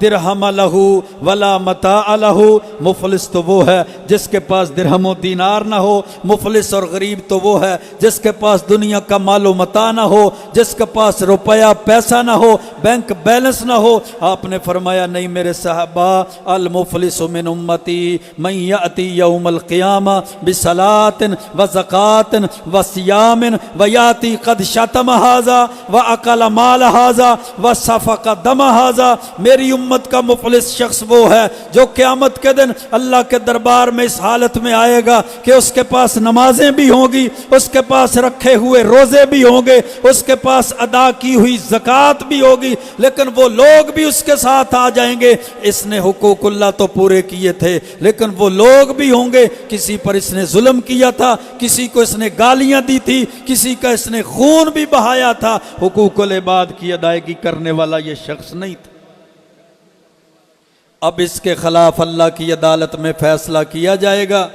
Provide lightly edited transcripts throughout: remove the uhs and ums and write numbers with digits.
درہم لہو ولا متاع لہو، مفلس تو وہ ہے جس کے پاس درہم و دینار نہ ہو، مفلس اور غریب تو وہ ہے جس کے پاس دنیا کا مال و متاع نہ ہو، جس کے پاس روپیہ پیسہ نہ ہو، بینک بیلنس نہ ہو۔ آپ نے فرمایا نہیں میرے صحابہ، المفلس من امتی من یأتی یوم القیامہ بصلاۃ وزکاۃ وصیام ویاتی قد شتم ھذا واکل مال ھذا وسفک دم ھذا۔ میری امت کا مفلس شخص وہ ہے جو قیامت کے دن اللہ کے دربار میں اس حالت میں آئے گا کہ اس کے پاس نمازیں بھی ہوں گی، اس کے پاس رکھے ہوئے روزے بھی ہوں گے، اس کے پاس ادا کی ہوئی زکوٰۃ بھی ہوگی، لیکن وہ لوگ بھی اس کے ساتھ آ جائیں گے۔ اس نے حقوق اللہ تو پورے کیے تھے، لیکن وہ لوگ بھی ہوں گے، کسی پر اس نے ظلم کیا تھا، کسی کو اس نے گالیاں دی تھی، کسی کا اس نے خون بھی بہایا تھا۔ حقوق العباد کی ادائیگی کرنے والا یہ شخص نہیں تھا۔ اب اس کے خلاف اللہ کی عدالت میں فیصلہ کیا جائے گا۔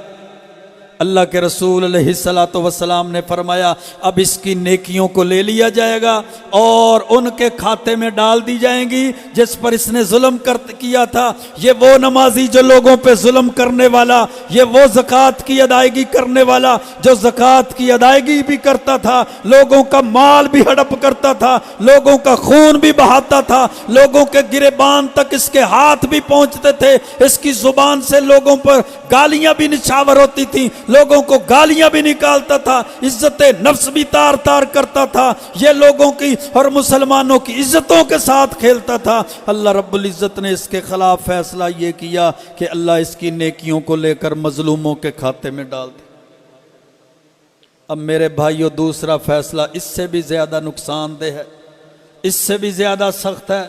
اللہ کے رسول علیہ الصلوۃ والسلام نے فرمایا اب اس کی نیکیوں کو لے لیا جائے گا اور ان کے کھاتے میں ڈال دی جائیں گی جس پر اس نے ظلم کیا تھا۔ یہ وہ نمازی جو لوگوں پہ ظلم کرنے والا، یہ وہ زکوٰۃ کی ادائیگی کرنے والا جو زکوٰۃ کی ادائیگی بھی کرتا تھا، لوگوں کا مال بھی ہڑپ کرتا تھا، لوگوں کا خون بھی بہاتا تھا، لوگوں کے گریبان تک اس کے ہاتھ بھی پہنچتے تھے، اس کی زبان سے لوگوں پر گالیاں بھی نچھاور ہوتی تھیں، لوگوں کو گالیاں بھی نکالتا تھا، عزت نفس بھی تار تار کرتا تھا، یہ لوگوں کی اور مسلمانوں کی عزتوں کے ساتھ کھیلتا تھا۔ اللہ رب العزت نے اس کے خلاف فیصلہ یہ کیا کہ اللہ اس کی نیکیوں کو لے کر مظلوموں کے کھاتے میں ڈال دے۔ اب میرے بھائیو دوسرا فیصلہ اس سے بھی زیادہ نقصان دہ ہے، اس سے بھی زیادہ سخت ہے۔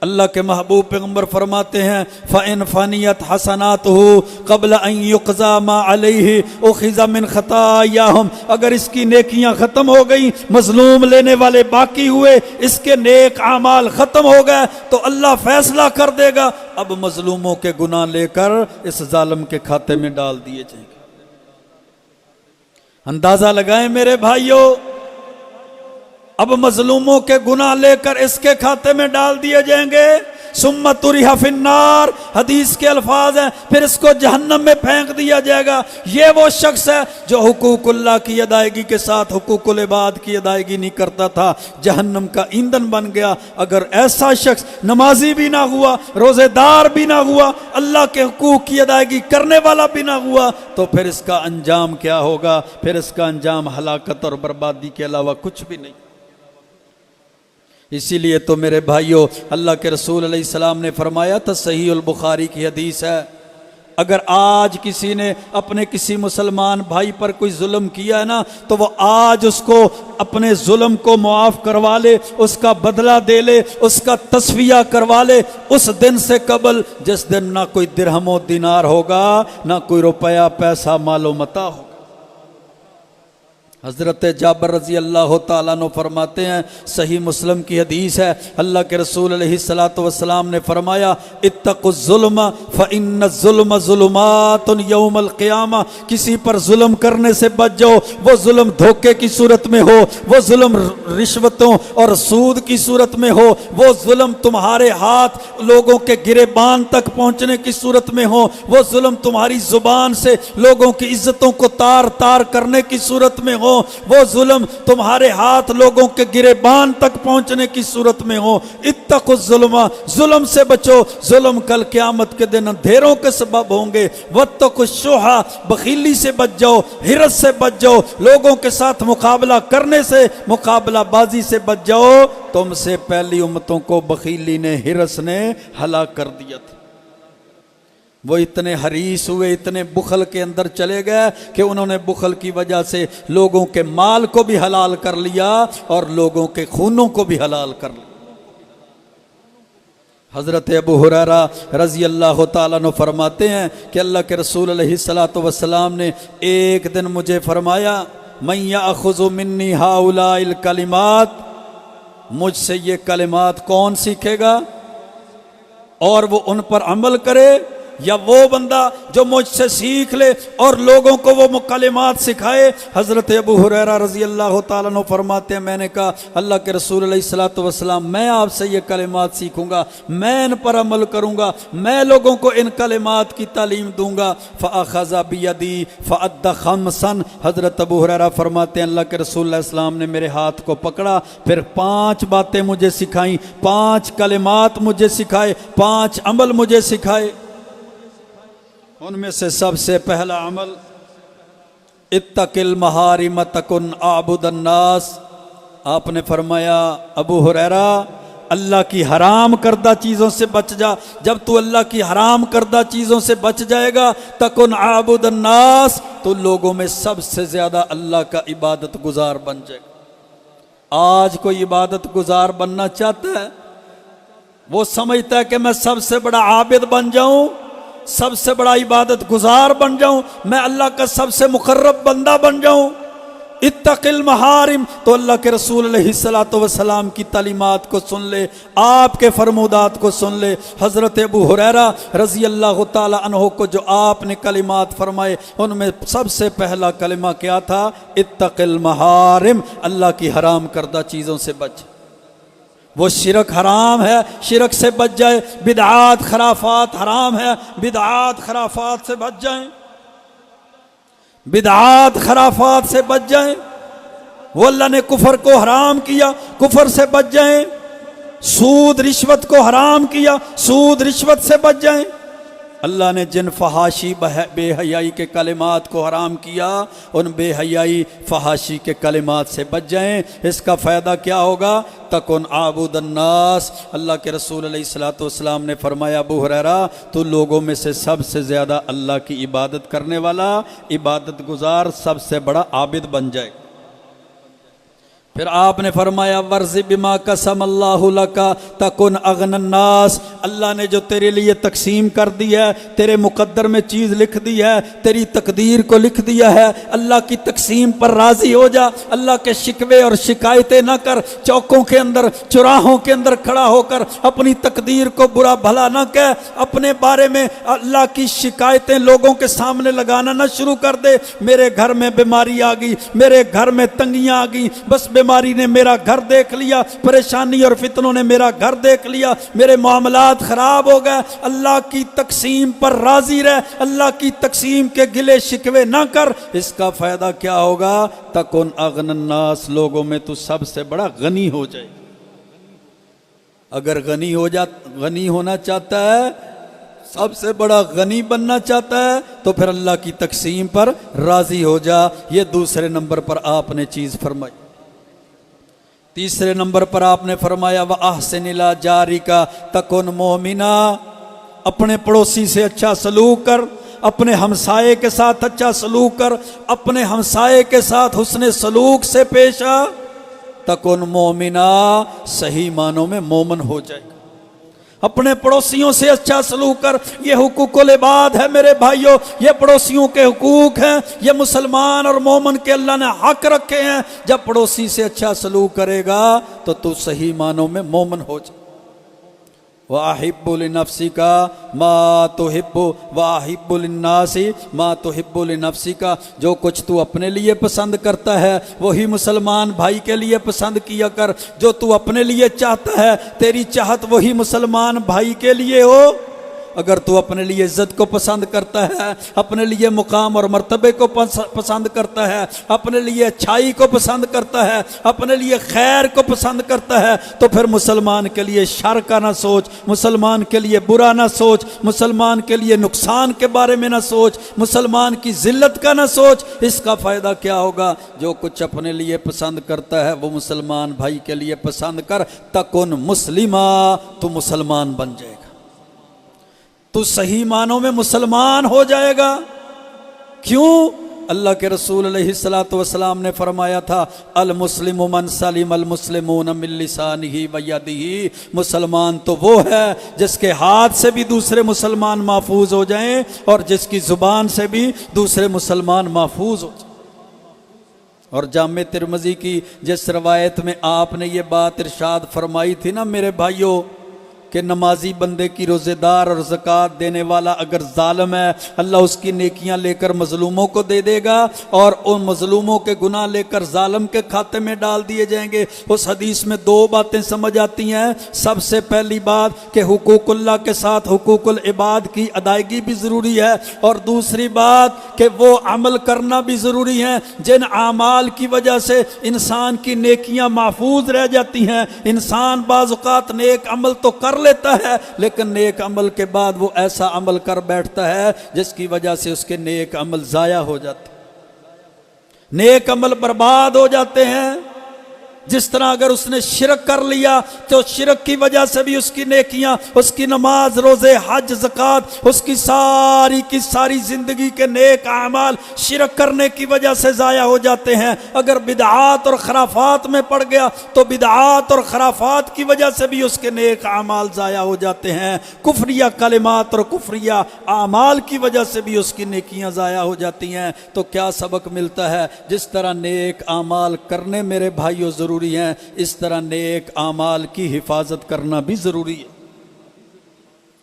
اللہ کے محبوب پیغمبر فرماتے ہیں فَإِنْ فَنِيَتْ حَسَنَاتُهُ قَبْلَ أَنْ يُقْضَى مَا عَلَيْهِ أُخِذَ مِنْ خَطَايَاهُمْ، اگر اس کی نیکیاں ختم ہو گئی، مظلوم لینے والے باقی ہوئے، اس کے نیک اعمال ختم ہو گئے تو اللہ فیصلہ کر دے گا اب مظلوموں کے گناہ لے کر اس ظالم کے کھاتے میں ڈال دیے جائیں گے۔ اندازہ لگائیں میرے بھائیوں، اب مظلوموں کے گناہ لے کر اس کے کھاتے میں ڈال دیے جائیں گے۔ ثم طرح فی النار، حدیث کے الفاظ ہیں، پھر اس کو جہنم میں پھینک دیا جائے گا۔ یہ وہ شخص ہے جو حقوق اللہ کی ادائیگی کے ساتھ حقوق العباد کی ادائیگی نہیں کرتا تھا، جہنم کا ایندھن بن گیا۔ اگر ایسا شخص نمازی بھی نہ ہوا، روزے دار بھی نہ ہوا، اللہ کے حقوق کی ادائیگی کرنے والا بھی نہ ہوا، تو پھر اس کا انجام کیا ہوگا؟ پھر اس کا انجام ہلاکت اور بربادی کے علاوہ کچھ بھی نہیں۔ اسی لیے تو میرے بھائیوں اللہ کے رسول علیہ السلام نے فرمایا تھا، صحیح البخاری کی حدیث ہے، اگر آج کسی نے اپنے کسی مسلمان بھائی پر کوئی ظلم کیا ہے نا تو وہ آج اس کو اپنے ظلم کو معاف کروا لے، اس کا بدلہ دے لے، اس کا تصفیہ کروا لے اس دن سے قبل جس دن نہ کوئی درہم و دینار ہوگا، نہ کوئی روپیہ پیسہ مال و متاع ہوگا۔ حضرت جابر رضی اللہ تعالیٰ عنہ فرماتے ہیں، صحیح مسلم کی حدیث ہے، اللہ کے رسول علیہ الصلوۃ والسلام نے فرمایا اتقوا الظلم فإن الظلم ظلمات یوم القیامہ، کسی پر ظلم کرنے سے بچ جاؤ، وہ ظلم دھوکے کی صورت میں ہو، وہ ظلم رشوتوں اور سود کی صورت میں ہو، وہ ظلم تمہارے ہاتھ لوگوں کے گریبان تک پہنچنے کی صورت میں ہو، وہ ظلم تمہاری زبان سے لوگوں کی عزتوں کو تار تار کرنے کی صورت میں ہو، وہ ظلم تمہارے ہاتھ لوگوں کے گریبان تک پہنچنے کی صورت میں ہو۔ اتقوا الظلم، ظلم سے بچو، ظلم کل قیامت کے دن اندھیروں کے سبب ہوں گے۔ واتقوا الشح، بخیلی سے بچ جاؤ، حرص سے بچ جاؤ، لوگوں کے ساتھ مقابلہ کرنے سے، مقابلہ بازی سے بچ جاؤ۔ تم سے پہلی امتوں کو بخیلی نے، حرص نے ہلاک کر دیا تھا۔ وہ اتنے حریص ہوئے، اتنے بخل کے اندر چلے گئے کہ انہوں نے بخل کی وجہ سے لوگوں کے مال کو بھی حلال کر لیا اور لوگوں کے خونوں کو بھی حلال کر لیا۔ حضرت ابو ہریرہ رضی اللہ تعالیٰ عنہ فرماتے ہیں کہ اللہ کے رسول علیہ الصلوۃ والسلام نے ایک دن مجھے فرمایا من یأخذ منی ہؤلاء الکلمات، مجھ سے یہ کلمات کون سیکھے گا اور وہ ان پر عمل کرے؟ یا وہ بندہ جو مجھ سے سیکھ لے اور لوگوں کو وہ کلمات سکھائے؟ حضرت ابو ہریرہ رضی اللہ تعالیٰ عنہ فرماتے ہیں میں نے کہا اللہ کے رسول علیہ الصلوۃ والسلام میں آپ سے یہ کلمات سیکھوں گا، میں ان پر عمل کروں گا، میں لوگوں کو ان کلمات کی تعلیم دوں گا۔ فأخذ بیدی فأد خمسا، حضرت ابو ہریرہ فرماتے ہیں اللہ کے رسول علیہ السلام نے میرے ہاتھ کو پکڑا، پھر 5 باتیں مجھے سکھائیں، 5 کلمات مجھے سکھائے، 5 عمل مجھے سکھائے۔ ان میں سے سب سے پہلا عمل اتق المحارم تکن اعبد الناس۔ آپ نے فرمایا ابو ہریرہ اللہ کی حرام کردہ چیزوں سے بچ جا، جب تو اللہ کی حرام کردہ چیزوں سے بچ جائے گا تکن اعبد الناس، تو لوگوں میں سب سے زیادہ اللہ کا عبادت گزار بن جائے گا۔ آج کوئی عبادت گزار بننا چاہتا ہے، وہ سمجھتا ہے کہ میں سب سے بڑا عابد بن جاؤں، سب سے بڑا عبادت گزار بن جاؤں، میں اللہ کا سب سے مقرب بندہ بن جاؤں۔ اتق المحارم، تو اللہ کے رسول علیہ السلام کی تعلیمات کو سن لے، آپ کے فرمودات کو سن لے۔ حضرت ابو ہریرہ رضی اللہ تعالی عنہ کو جو آپ نے کلمات فرمائے ان میں سب سے پہلا کلمہ کیا تھا؟ اتق المحارم، اللہ کی حرام کردہ چیزوں سے بچ۔ وہ شرک حرام ہے، شرک سے بچ جائے، بدعات خرافات حرام ہے، بدعات خرافات سے بچ جائیں، بدعات خرافات سے بچ جائیں۔ وہ اللہ نے کفر کو حرام کیا، کفر سے بچ جائیں۔ سود رشوت کو حرام کیا، سود رشوت سے بچ جائیں۔ اللہ نے جن فحاشی بے حیائی کے کلمات کو حرام کیا ان بے حیائی فحاشی کے کلمات سے بچ جائیں۔ اس کا فائدہ کیا ہوگا؟ تکن عابد الناس۔ اللہ کے رسول علیہ الصلوۃ والسلام نے فرمایا ابو ہریرہ تو لوگوں میں سے سب سے زیادہ اللہ کی عبادت کرنے والا، عبادت گزار، سب سے بڑا عابد بن جائے۔ پھر آپ نے فرمایا ورز بما قسم اللہ لک تکن اغنی الناس، اللہ نے جو تیرے لیے تقسیم کر دی ہے، تیرے مقدر میں چیز لکھ دی ہے، تیری تقدیر کو لکھ دیا ہے، اللہ کی تقسیم پر راضی ہو جا، اللہ کے شکوے اور شکایتیں نہ کر، چوکوں کے اندر چوراہوں کے اندر کھڑا ہو کر اپنی تقدیر کو برا بھلا نہ کہہ، اپنے بارے میں اللہ کی شکایتیں لوگوں کے سامنے لگانا نہ شروع کر دے۔ میرے گھر میں بیماری آ گئی، میرے گھر میں تنگیاں آ گئی، بس بیماری نے میرا گھر دیکھ لیا، پریشانی اور فتنوں نے میرا گھر دیکھ لیا، میرے معاملات خراب ہو گئے۔ اللہ کی تقسیم پر راضی رہ، اللہ کی تقسیم کے گلے شکوے نہ کر۔ اس کا فائدہ کیا ہوگا؟ تکن اغنی الناس، لوگوں میں تو سب سے بڑا غنی ہو جائے۔ اگر غنی ہونا چاہتا ہے، سب سے بڑا غنی بننا چاہتا ہے تو پھر اللہ کی تقسیم پر راضی ہو جا۔ یہ دوسرے نمبر پر آپ نے چیز فرمائی۔ تیسرے نمبر پر آپ نے فرمایا وَأَحْسِنِ إِلَىٰ جَارِكَ تَكُنْ مُؤْمِنًا، اپنے پڑوسی سے اچھا سلوک کر، اپنے ہمسائے کے ساتھ اچھا سلوک کر، اپنے ہمسائے کے ساتھ حسن سلوک سے پیش آ، تَكُنْ مُؤْمِنًا، صحیح معنوں میں مومن ہو جائے گا۔ اپنے پڑوسیوں سے اچھا سلوک کر، یہ حقوق العباد ہے میرے بھائیوں، یہ پڑوسیوں کے حقوق ہیں، یہ مسلمان اور مومن کے اللہ نے حق رکھے ہیں۔ جب پڑوسی سے اچھا سلوک کرے گا تو صحیح معنوں میں مومن ہو جائے۔ وَأَحِبُّ لِنَفْسِكَ مَا تُحِبُّ وَأَحِبُّ لِلنَّاسِ مَا تُحِبُّ لِنَفْسِكَ، جو کچھ تو اپنے لیے پسند کرتا ہے وہی مسلمان بھائی کے لیے پسند کیا کر، جو تو اپنے لیے چاہتا ہے تیری چاہت وہی مسلمان بھائی کے لیے ہو۔ اگر تو اپنے لیے عزت کو پسند کرتا ہے، اپنے لیے مقام اور مرتبے کو پسند کرتا ہے، اپنے لیے اچھائی کو پسند کرتا ہے، اپنے لیے خیر کو پسند کرتا ہے، تو پھر مسلمان کے لیے شر کا نہ سوچ، مسلمان کے لیے برا نہ سوچ، مسلمان کے لیے نقصان کے بارے میں نہ سوچ، مسلمان کی ذلت کا نہ سوچ۔ اس کا فائدہ کیا ہوگا؟ جو کچھ اپنے لیے پسند کرتا ہے وہ مسلمان بھائی کے لیے پسند کر، تکن مسلمہ، تو مسلمان بن جائے گا، تو صحیح معنوں میں مسلمان ہو جائے گا۔ کیوں؟ اللہ کے رسول علیہ السلام نے فرمایا تھا المسلم من سلم المسلمون من لسانہ ویدہ، مسلمان تو وہ ہے جس کے ہاتھ سے بھی دوسرے مسلمان محفوظ ہو جائیں اور جس کی زبان سے بھی دوسرے مسلمان محفوظ ہو جائیں۔ اور جامع ترمذی کی جس روایت میں آپ نے یہ بات ارشاد فرمائی تھی نا میرے بھائیوں، کہ نمازی بندے کی روزے دار اور زکوٰۃ دینے والا اگر ظالم ہے، اللہ اس کی نیکیاں لے کر مظلوموں کو دے دے گا اور ان مظلوموں کے گناہ لے کر ظالم کے کھاتے میں ڈال دیے جائیں گے۔ اس حدیث میں دو باتیں سمجھ آتی ہیں۔ سب سے پہلی بات کہ حقوق اللہ کے ساتھ حقوق العباد کی ادائیگی بھی ضروری ہے، اور دوسری بات کہ وہ عمل کرنا بھی ضروری ہے جن اعمال کی وجہ سے انسان کی نیکیاں محفوظ رہ جاتی ہیں۔ انسان بعض اوقات نیک عمل تو کر لیتا ہے، لیکن نیک عمل کے بعد وہ ایسا عمل کر بیٹھتا ہے جس کی وجہ سے اس کے نیک عمل ضائع ہو جاتے ہیں، نیک عمل برباد ہو جاتے ہیں۔ جس طرح اگر اس نے شرک کر لیا تو شرک کی وجہ سے بھی اس کی نیکیاں، اس کی نماز، روزے، حج، زکوٰۃ، اس کی ساری زندگی کے نیک اعمال شرک کرنے کی وجہ سے ضائع ہو جاتے ہیں۔ اگر بدعات اور خرافات میں پڑ گیا تو بدعات اور خرافات کی وجہ سے بھی اس کے نیک اعمال ضائع ہو جاتے ہیں۔ کفریہ کلمات اور کفریہ اعمال کی وجہ سے بھی اس کی نیکیاں ضائع ہو جاتی ہیں۔ تو کیا سبق ملتا ہے؟ جس طرح نیک اعمال کرنے میرے بھائیوں ضروری ہیں، اس طرح نیک اعمال کی حفاظت کرنا بھی ضروری ہے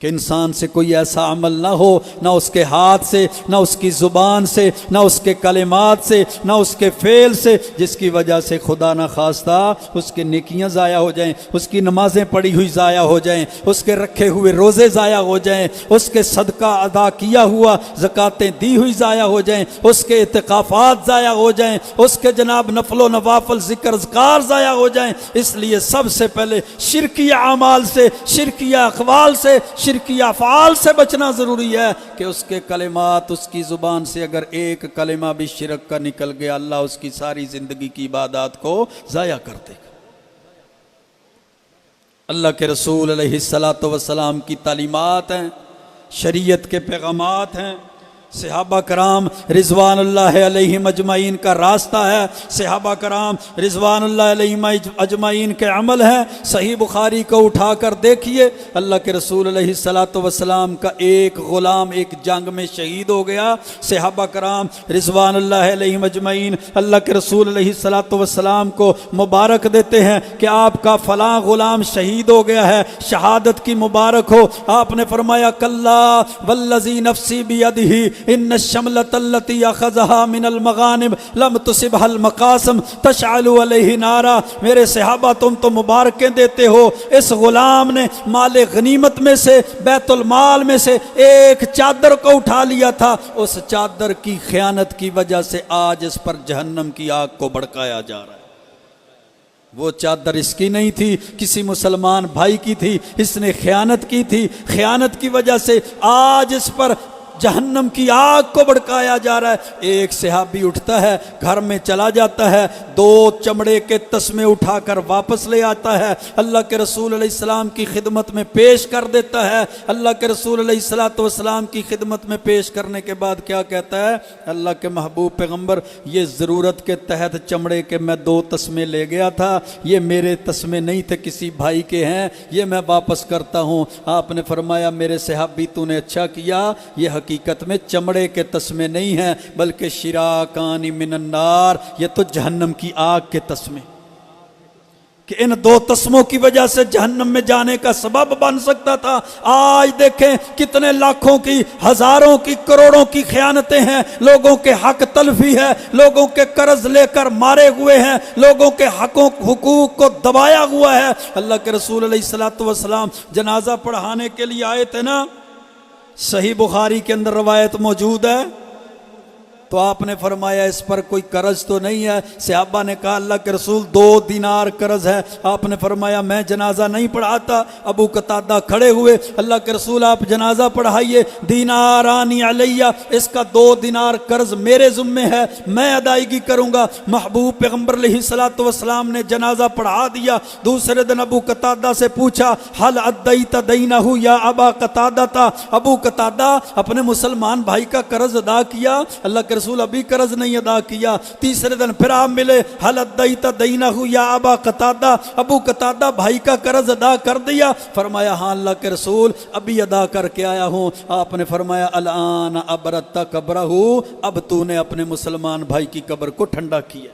کہ انسان سے کوئی ایسا عمل نہ ہو، نہ اس کے ہاتھ سے، نہ اس کی زبان سے، نہ اس کے کلمات سے، نہ اس کے فعل سے، جس کی وجہ سے خدا نہ خواستہ اس کے نیکیاں ضائع ہو جائیں، اس کی نمازیں پڑھی ہوئی ضائع ہو جائیں، اس کے رکھے ہوئے روزے ضائع ہو جائیں، اس کے صدقہ ادا کیا ہوا زکاتیں دی ہوئی ضائع ہو جائیں، اس کے اعتکافات ضائع ہو جائیں، اس کے جناب نفل و نوافل ذکر اذکار ضائع ہو جائیں۔ اس لیے سب سے پہلے شرکی اعمال سے، شرکی اقوال سے، شرکی افعال سے بچنا ضروری ہے کہ اس کے کلمات، اس کی زبان سے اگر ایک کلمہ بھی شرک کا نکل گیا، اللہ اس کی ساری زندگی کی عبادات کو ضائع کر دے گا۔ اللہ کے رسول علیہ السلام کی تعلیمات ہیں، شریعت کے پیغامات ہیں، صحابہ کرام رضوان اللہ علیہم اجمعین کا راستہ ہے، صحابہ کرام رضوان اللہ علیہم اجمعین کے عمل ہیں۔ صحیح بخاری کو اٹھا کر دیکھیے، اللہ کے رسول علیہ السلام کا ایک غلام ایک جنگ میں شہید ہو گیا۔ صحابہ کرام رضوان اللہ علیہم اجمعین اللہ کے رسول علیہ السلام کو مبارک دیتے ہیں کہ آپ کا فلاں غلام شہید ہو گیا ہے، شہادت کی مبارک ہو۔ آپ نے فرمایا کلا والذی نفسی بیدہ ان الشملۃ التي اخذها من المغانم لم تصبها المقاسم تشعل علیہ نارا۔ میرے صحابہ تم تو مبارکیں دیتے ہو، اس غلام نے مال غنیمت میں سے، بیت المال میں سے ایک چادر کو اٹھا لیا تھا، اس چادر کی خیانت کی وجہ سے آج اس پر جہنم کی آگ کو بھڑکایا جا رہا ہے۔ وہ چادر اس کی نہیں تھی، کسی مسلمان بھائی کی تھی، اس نے خیانت کی تھی، خیانت کی وجہ سے آج اس پر جہنم کی آگ کو بھڑکایا جا رہا ہے۔ ایک صحابی اٹھتا ہے، گھر میں چلا جاتا ہے، 2 چمڑے کے تسمے اٹھا کر واپس لے آتا ہے، اللہ کے رسول علیہ السلام کی خدمت میں پیش کر دیتا ہے۔ اللہ کے رسول علیہ السلام کی خدمت میں پیش کرنے کے بعد کیا کہتا ہے؟ اللہ کے محبوب پیغمبر، یہ ضرورت کے تحت چمڑے کے میں 2 تسمے لے گیا تھا، یہ میرے تسمے نہیں تھے، کسی بھائی کے ہیں، یہ میں واپس کرتا ہوں۔ آپ نے فرمایا میرے صحابی تو نے اچھا کیا، یہ حقیقت میں چمڑے کے تسمے نہیں ہیں بلکہ شراکان من النار، یہ تو جہنم کی آگ کے تسمے، کہ ان 2 تسموں کی وجہ سے جہنم میں جانے کا سبب بن سکتا تھا۔ آج دیکھیں کتنے لاکھوں کی، ہزاروں کی، کروڑوں کی خیانتیں ہیں، لوگوں کے حق تلفی ہے، لوگوں کے قرض لے کر مارے ہوئے ہیں، لوگوں کے حقوق کو دبایا ہوا ہے۔ اللہ کے رسول علیہ السلام جنازہ پڑھانے کے لیے آئے تھے نا، صحیح بخاری کے اندر روایت موجود ہے، تو آپ نے فرمایا اس پر کوئی قرض تو نہیں ہے؟ صحابہ نے کہا اللہ کے رسول 2 دینار قرض ہے۔ آپ نے فرمایا میں جنازہ نہیں پڑھاتا۔ ابو قتادہ کھڑے ہوئے، اللہ کے رسول آپ جنازہ پڑھائیے، دینارانی علیہ، اس کا 2 دینار قرض میرے ذمے ہے، میں ادائیگی کروں گا۔ محبوب پیغمبر علیہ السلام نے جنازہ پڑھا دیا۔ دوسرے دن ابو قتادہ سے پوچھا حل ادیت دینہ یا ابا قتادہ، ابو قتادہ اپنے مسلمان بھائی کا قرض ادا کیا؟ اللہ کے رسول ابھی قرض نہیں ادا کیا۔ تیسرے دن پھر آپ ملے، حل ادیت دینہ یا ابا قتادہ، ابو قتادہ بھائی کا قرض ادا کر دیا؟ فرمایا ہاں اللہ کے رسول ابھی ادا کر کے آیا ہوں۔ آپ نے فرمایا الان ابرت قبرہ، اب تو نے اپنے مسلمان بھائی کی قبر کو ٹھنڈا کیا۔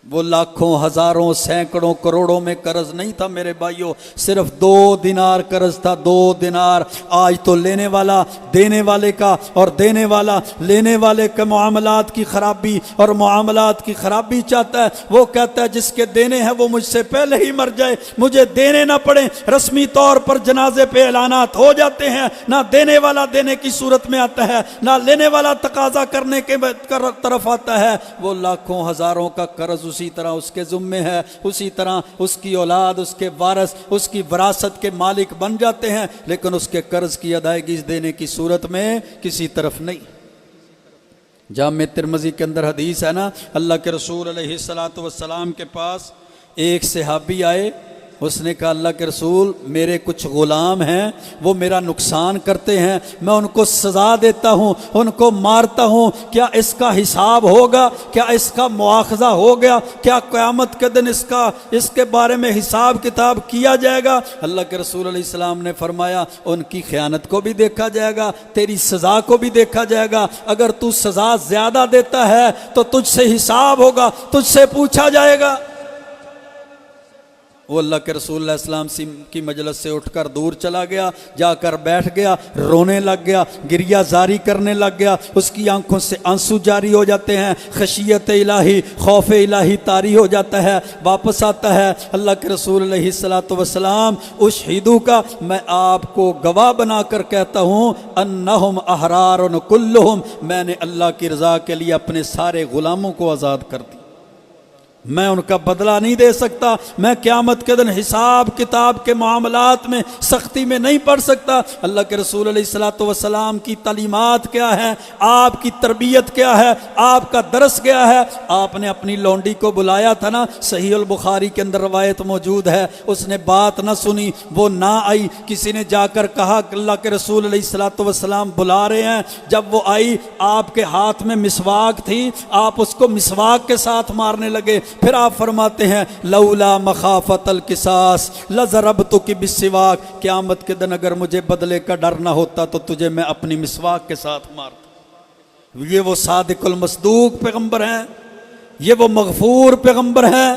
وہ لاکھوں ہزاروں سینکڑوں کروڑوں میں قرض نہیں تھا میرے بھائیوں، صرف 2 دینار قرض تھا، 2 دینار۔ آج تو لینے والا دینے والے کا اور دینے والا لینے والے کے معاملات کی خرابی اور معاملات کی خرابی چاہتا ہے۔ وہ کہتا ہے جس کے دینے ہیں وہ مجھ سے پہلے ہی مر جائے، مجھے دینے نہ پڑیں۔ رسمی طور پر جنازے پہ اعلانات ہو جاتے ہیں، نہ دینے والا دینے کی صورت میں آتا ہے، نہ لینے والا تقاضا کرنے کے طرف آتا ہے۔ وہ لاکھوں ہزاروں کا قرض اسی طرح اس کے ذمے ہے، اسی طرح اس کی اولاد، اس کے وارث، اس کی وراثت کے مالک بن جاتے ہیں، لیکن اس کے قرض کی ادائیگی دینے کی صورت میں کسی طرف نہیں۔ جامع ترمذی کے اندر حدیث ہے نا، اللہ کے رسول علیہ السلام کے پاس ایک صحابی آئے، اس نے کہا اللہ کے رسول میرے کچھ غلام ہیں، وہ میرا نقصان کرتے ہیں، میں ان کو سزا دیتا ہوں، ان کو مارتا ہوں، کیا اس کا حساب ہوگا؟ کیا اس کا مواخذہ ہو گیا؟ کیا قیامت کے دن اس کے بارے میں حساب کتاب کیا جائے گا؟ اللہ کے رسول علیہ السلام نے فرمایا ان کی خیانت کو بھی دیکھا جائے گا، تیری سزا کو بھی دیکھا جائے گا۔ اگر تو سزا زیادہ دیتا ہے تو تجھ سے حساب ہوگا، تجھ سے پوچھا جائے گا۔ وہ اللہ کے رسول علیہ السلام کی مجلس سے اٹھ کر دور چلا گیا، جا کر بیٹھ گیا، رونے لگ گیا، گریہ زاری کرنے لگ گیا، اس کی آنکھوں سے آنسو جاری ہو جاتے ہیں، خشیت الہی، خوف الہی طاری ہو جاتا ہے، واپس آتا ہے۔ اللہ کے رسول علیہ السلام اشہدو کا، میں آپ کو گواہ بنا کر کہتا ہوں، انہم احرار کلہم، میں نے اللہ کی رضا کے لیے اپنے سارے غلاموں کو آزاد کر دیا، میں ان کا بدلہ نہیں دے سکتا، میں قیامت کے دن حساب کتاب کے معاملات میں سختی میں نہیں پڑ سکتا۔ اللہ کے رسول علیہ السلام کی تعلیمات کیا ہے، آپ کی تربیت کیا ہے، آپ کا درس کیا ہے؟ آپ نے اپنی لونڈی کو بلایا تھا نا، صحیح البخاری کے اندر روایت موجود ہے، اس نے بات نہ سنی، وہ نہ آئی، کسی نے جا کر کہا کہ اللہ کے رسول علیہ السلام بلا رہے ہیں۔ جب وہ آئی، آپ کے ہاتھ میں مسواک تھی، آپ اس کو مسواک کے ساتھ مارنے لگے۔ پھر آپ فرماتے ہیں لولا مخافت القصاص لضربتک بالسواک، قیامت کے دن اگر مجھے بدلے کا ڈر نہ ہوتا تو تجھے میں اپنی مسواک کے ساتھ مارتا۔ یہ وہ صادق المصدوق پیغمبر ہیں، یہ وہ مغفور پیغمبر ہیں،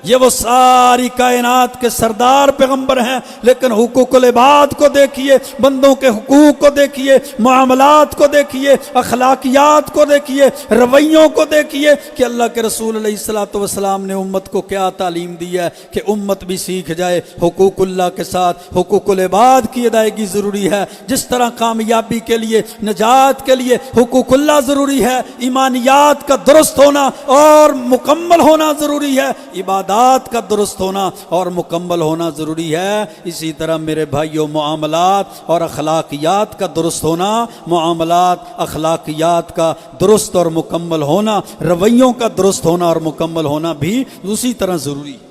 یہ وہ ساری کائنات کے سردار پیغمبر ہیں، لیکن حقوق العباد کو دیکھیے، بندوں کے حقوق کو دیکھیے، معاملات کو دیکھیے، اخلاقیات کو دیکھیے، رویوں کو دیکھیے کہ اللہ کے رسول علیہ السلام نے امت کو کیا تعلیم دی ہے کہ امت بھی سیکھ جائے حقوق اللہ کے ساتھ حقوق العباد کی ادائیگی ضروری ہے۔ جس طرح کامیابی کے لیے، نجات کے لیے حقوق اللہ ضروری ہے، ایمانیات کا درست ہونا اور مکمل ہونا ضروری ہے، عبادات کا درست ہونا اور مکمل ہونا ضروری ہے، اسی طرح میرے بھائیوں معاملات اور اخلاقیات کا درست ہونا، معاملات اخلاقیات کا درست اور مکمل ہونا، رویوں کا درست ہونا اور مکمل ہونا بھی اسی طرح ضروری ہے۔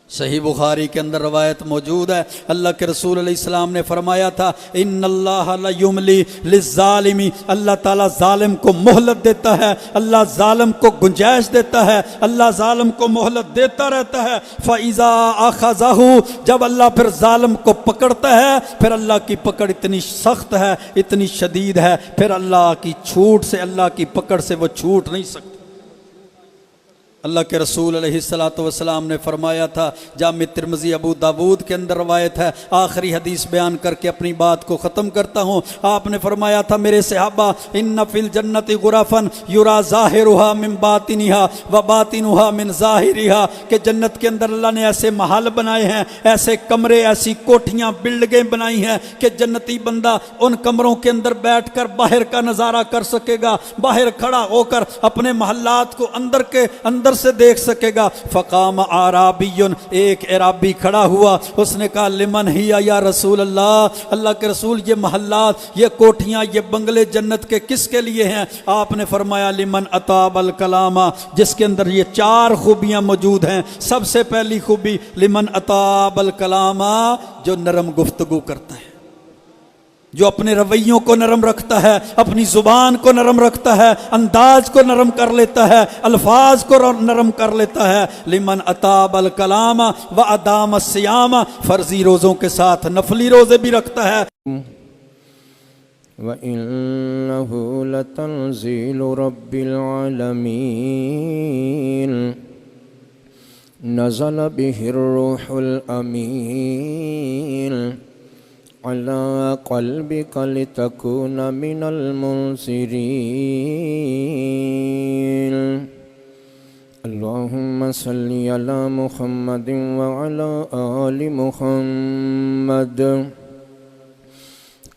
صحیح بخاری کے اندر روایت موجود ہے، اللہ کے رسول علیہ السلام نے فرمایا تھا ان اللہ لیملی للظالم، اللہ تعالیٰ ظالم کو مہلت دیتا ہے، اللہ ظالم کو گنجائش دیتا ہے، اللہ ظالم کو مہلت دیتا رہتا ہے۔ فَإِذَا أَخَذَهُ، جب اللہ پھر ظالم کو پکڑتا ہے، پھر اللہ کی پکڑ اتنی سخت ہے، اتنی شدید ہے، پھر اللہ کی چھوٹ سے، اللہ کی پکڑ سے وہ چھوٹ نہیں سکتا۔ اللہ کے رسول علیہ السلام نے فرمایا تھا، جامع ترمذی ابو داود کے اندر روایت ہے، آخری حدیث بیان کر کے اپنی بات کو ختم کرتا ہوں۔ آپ نے فرمایا تھا میرے صحابہ ان فی الجنت غرفا یرا ظاہرها من باطنها وباطنها من ظاہرها، کہ جنت کے اندر اللہ نے ایسے محل بنائے ہیں، ایسے کمرے، ایسی کوٹھیاں، بلڈنگیں بنائی ہیں کہ جنتی بندہ ان کمروں کے اندر بیٹھ کر باہر کا نظارہ کر سکے گا، باہر کھڑا ہو کر اپنے محلات کو اندر سے دیکھ سکے گا۔ فقام اعرابی، ایک عرابی کھڑا ہوا، اس نے کہا لمن ہی یا رسول اللہ، اللہ کے رسول یہ محلات، یہ کوٹھیاں، یہ بنگلے جنت کے کس کے لیے ہیں؟ آپ نے فرمایا لمن اطاب الکلام، جس کے اندر یہ 4 خوبیاں موجود ہیں۔ سب سے پہلی خوبی لمن اطاب الکلام، جو نرم گفتگو کرتا ہے، جو اپنے رویوں کو نرم رکھتا ہے، اپنی زبان کو نرم رکھتا ہے، انداز کو نرم کر لیتا ہے، الفاظ کو نرم کر لیتا ہے۔ لمن اطاب الکلام و ادام الصیام، فرضی روزوں کے ساتھ نفلی روزے بھی رکھتا ہے۔ وإنه لتنزيل رب العالمين نزل به الروح الأمين على قلبك لتكون من المنذرين اللهم صل على محمد وعلى آل محمد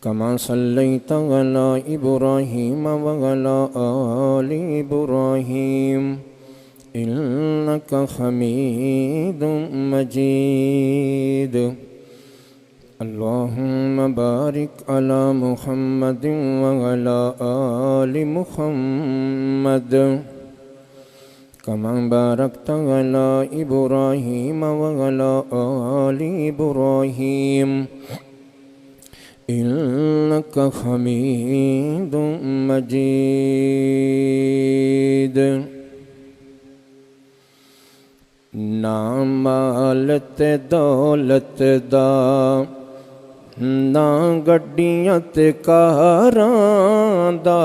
كما صليت على إبراهيم وعلى آل إبراهيم إنك حميد مجيد اللهم بارك على محمد وعلى آل محمد كما باركت على إبراهيم وعلى آل إبراهيم إنك حميد مجيد نہ مال تے دولت دا نہ گڈیاں تے کاراں دا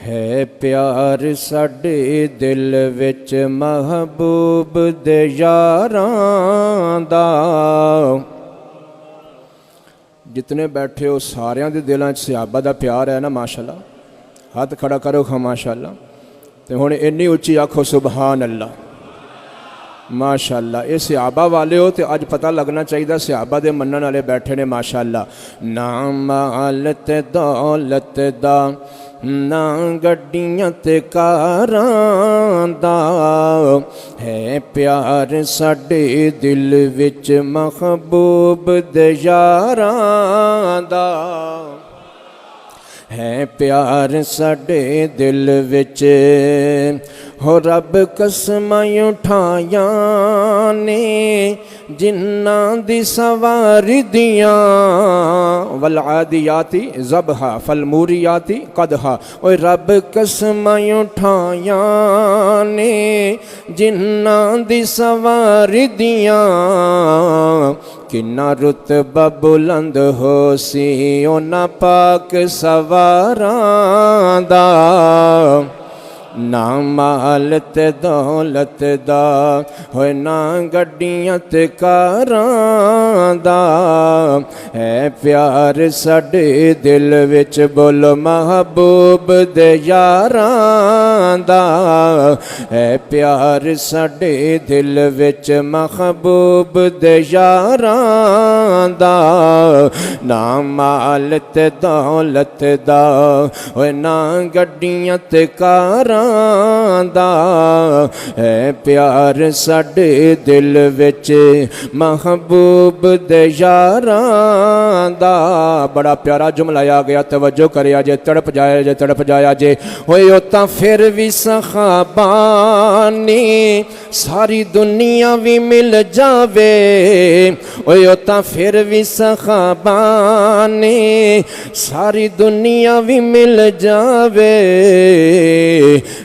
ہے پیار ساڈے دل وچ محبوب دے یاراں دا جتنے بیٹھے ہو ساریاں دے دلاں چ صحابہ دا پیار ہے نا ماشاءاللہ ہاتھ کھڑا کرو خا ماشاءاللہ تے ہن انی اچھی آکھو سبحان اللہ ماشاءاللہ یہ صحابہ والے ہو تو اج پتہ لگنا چاہیے صحابہ دے منن والے بیٹھے نے ماشاءاللہ نہ مال تے دولت دا نہ گڈیاں تے کاراں دا ہے پیار ساڈے دل وچ محبوب دے یاراں دا ہے پیار ساڈے دل وچ ہو رب قسماں اٹھایاں نے جنہاں دی سواری دیاں والعادیات ضبحا فالموریات قدحا اوے رب قسماں اٹھایاں نے جنہاں دی سواری دیاں کنا رتبہ بلند ہو سی اونا پاک سواراں دا نہ مال تے دولت دا ہوئے نہ گڈیاں تے کاراں دا ہے پیار ساڈے دل وچ بولو محبوب دے یاراں دا ہے پیار ساڈے دل وچ محبوب دے یاراں دا نہ مال تے دولت دا ہوئے نہ گڈیاں تے کاراں دا ہے پیار ساڈے دل وچ محبوب دے یاراں دا بڑا پیارا جملہ آ گیا توجہ کریا جے تڑپ جایا جے ہوئے او تاں پھر بھی صحابانی ساری دنیا بھی مل جاوے ہوئے او تاں پھر بھی صحابانی ساری دنیا بھی مل جاوے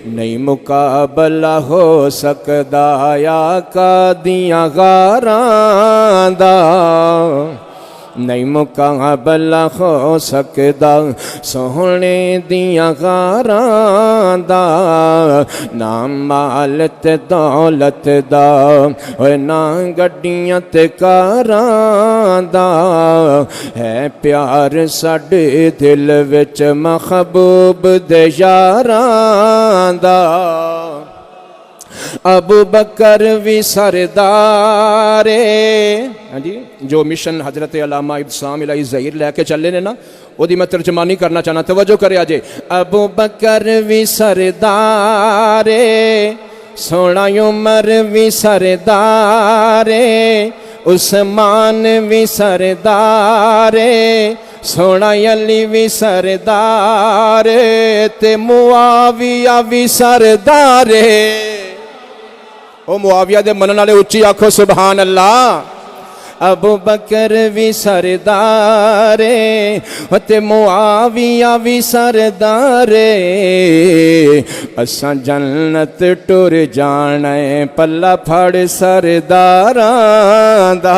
نہیں مقابلہ ہو سکدا آقا دیاں غاراں دا نہیں مقابلہ ہو سکدا سونے دیاں غاراں دا نہ مال تے دولت دا اوے نہ گڈیاں تے کاراں دا ہے پیار ساڈے دل وچ محبوب دے یاراں دا ابو بکر بھی سردار جی جو مشن حضرت علامہ ابتسام الہی ظہیر لے کے چلے نے نا وہ دی میں ترجمانی کرنا چاہنا توجہ کرے آجے ابو بکر بھی سردار سونا عمر بھی سردار عثمان بھی سردار سونا علی بھی سردار تے معاویہ بھی سردار او معاویہ دے منن والے اچھی آکھو سبحان اللہ ابو بکر بھی سردار تے معاویہ بھی سردار اساں جنت ٹر جانا پلہ پھڑ سرداراں دا